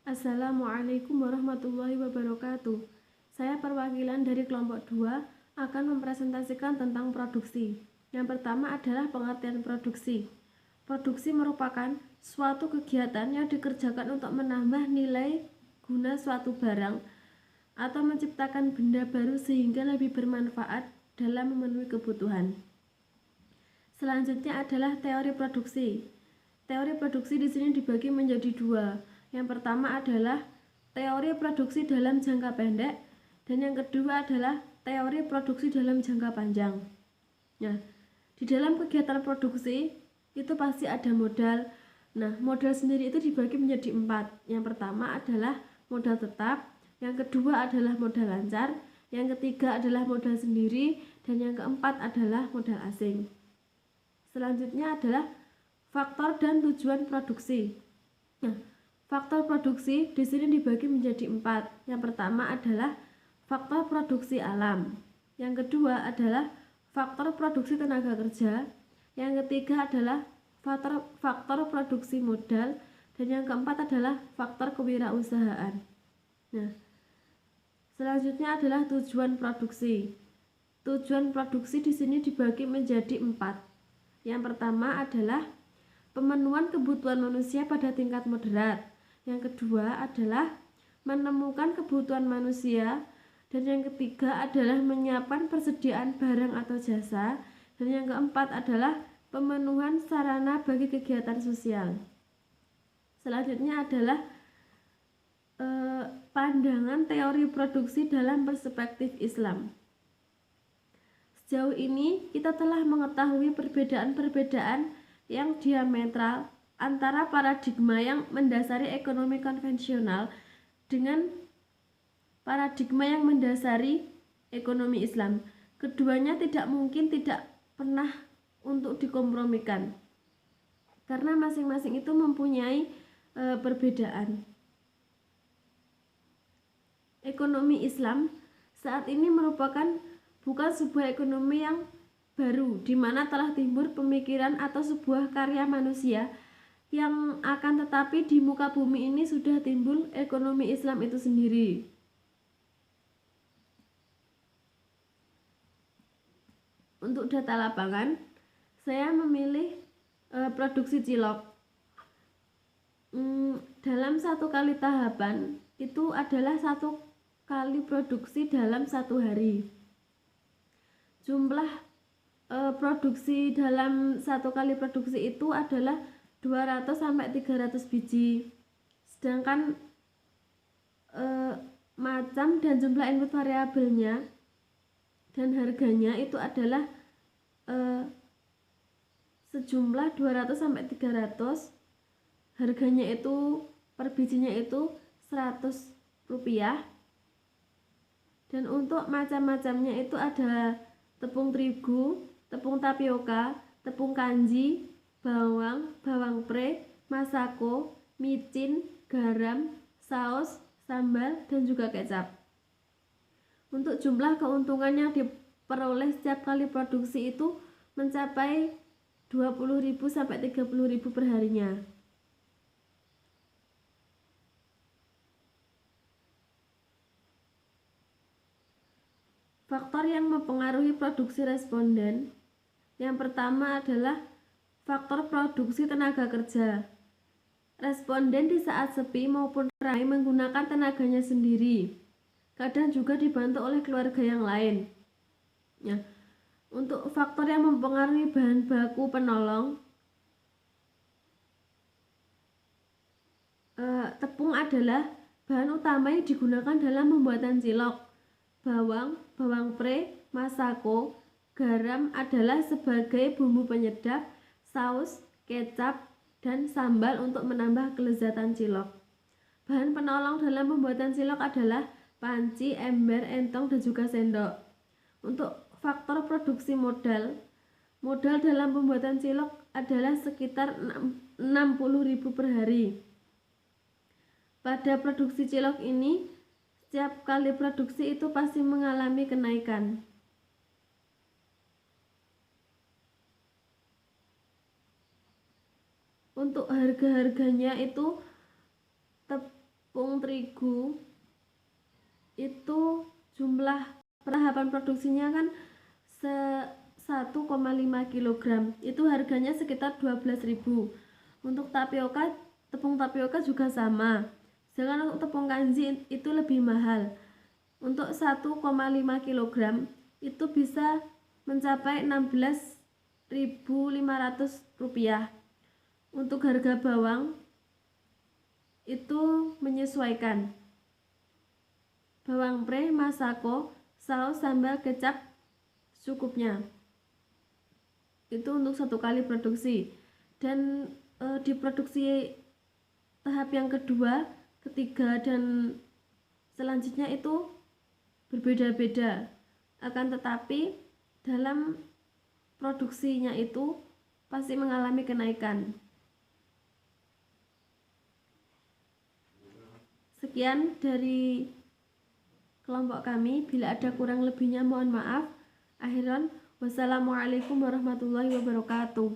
Assalamualaikum warahmatullahi wabarakatuh. Saya perwakilan dari kelompok 2 akan mempresentasikan tentang produksi. Yang pertama adalah pengertian produksi. Produksi merupakan suatu kegiatan yang dikerjakan untuk menambah nilai guna suatu barang atau menciptakan benda baru sehingga lebih bermanfaat dalam memenuhi kebutuhan. Selanjutnya adalah teori produksi. Teori produksi di sini dibagi menjadi dua. Yang pertama adalah teori produksi dalam jangka pendek dan yang kedua adalah teori produksi dalam jangka panjang. Nah, di dalam kegiatan produksi itu pasti ada modal. Nah, modal sendiri itu dibagi menjadi 4. Yang pertama adalah modal tetap, yang kedua adalah modal lancar, yang ketiga adalah modal sendiri, dan yang keempat adalah modal asing. Selanjutnya adalah faktor dan tujuan produksi. Nah, faktor produksi di sini dibagi menjadi 4. Yang pertama adalah faktor produksi alam. Yang kedua adalah faktor produksi tenaga kerja. Yang ketiga adalah faktor produksi modal. Dan yang keempat adalah faktor kewirausahaan. Nah, selanjutnya adalah tujuan produksi. Tujuan produksi di sini dibagi menjadi 4. Yang pertama adalah pemenuhan kebutuhan manusia pada tingkat moderat. Yang kedua adalah menemukan kebutuhan manusia. Dan yang ketiga adalah menyiapkan persediaan barang atau jasa. Dan yang keempat adalah pemenuhan sarana bagi kegiatan sosial. Selanjutnya adalah pandangan teori produksi dalam perspektif Islam. Sejauh ini kita telah mengetahui perbedaan-perbedaan yang diametral antara paradigma yang mendasari ekonomi konvensional dengan paradigma yang mendasari ekonomi Islam. Keduanya tidak mungkin tidak pernah untuk dikompromikan karena masing-masing itu mempunyai perbedaan. Ekonomi Islam saat ini merupakan bukan sebuah ekonomi yang baru, di mana telah timbul pemikiran atau sebuah karya manusia yang akan tetapi di muka bumi ini sudah timbul ekonomi Islam itu sendiri. Untuk data lapangan, saya memilih produksi cilok. Dalam satu kali tahapan itu adalah satu kali produksi dalam satu hari. Jumlah produksi dalam satu kali produksi itu adalah 200 sampai 300 biji. Sedangkan macam dan jumlah input variabelnya dan harganya itu adalah sejumlah 200 sampai 300. Harganya itu per bijinya itu 100 rupiah. Dan untuk macam-macamnya itu ada tepung terigu, tepung tapioka, tepung kanji, bawang, bawang pre, masako, micin, garam, saus, sambal, dan juga kecap. Untuk jumlah keuntungan yang diperoleh setiap kali produksi itu mencapai 20.000 sampai 30.000 perharinya. Faktor yang mempengaruhi produksi responden. Yang pertama adalah faktor produksi tenaga kerja. Responden di saat sepi maupun ramai menggunakan tenaganya sendiri. Kadang juga dibantu oleh keluarga yang lain. Ya. Untuk faktor yang mempengaruhi bahan baku penolong, tepung adalah bahan utama yang digunakan dalam pembuatan cilok. Bawang, bawang pre, masako, garam adalah sebagai bumbu penyedap, saus, kecap, dan sambal untuk menambah kelezatan cilok. Bahan penolong dalam pembuatan cilok adalah panci, ember, entong, dan juga sendok. Untuk faktor produksi modal dalam pembuatan cilok adalah sekitar 60.000 per hari. Pada produksi cilok ini, setiap kali produksi itu pasti mengalami kenaikan. Untuk harga-harganya itu tepung terigu itu jumlah tahapan produksinya kan 1,5 kg, itu harganya sekitar 12.000. Untuk tepung tapioka juga sama, sedangkan untuk tepung kanji itu lebih mahal. Untuk 1,5 kg itu bisa mencapai 16.500 rupiah. Untuk harga bawang itu menyesuaikan. Bawang pre, masako, saus, sambal, kecap cukupnya. Itu untuk 1 kali produksi. Dan di produksi tahap yang kedua, ketiga, dan selanjutnya itu berbeda-beda. Akan tetapi dalam produksinya itu pasti mengalami kenaikan. Sekian dari kelompok kami. Bila ada kurang lebihnya mohon maaf. Akhiran, wassalamualaikum warahmatullahi wabarakatuh.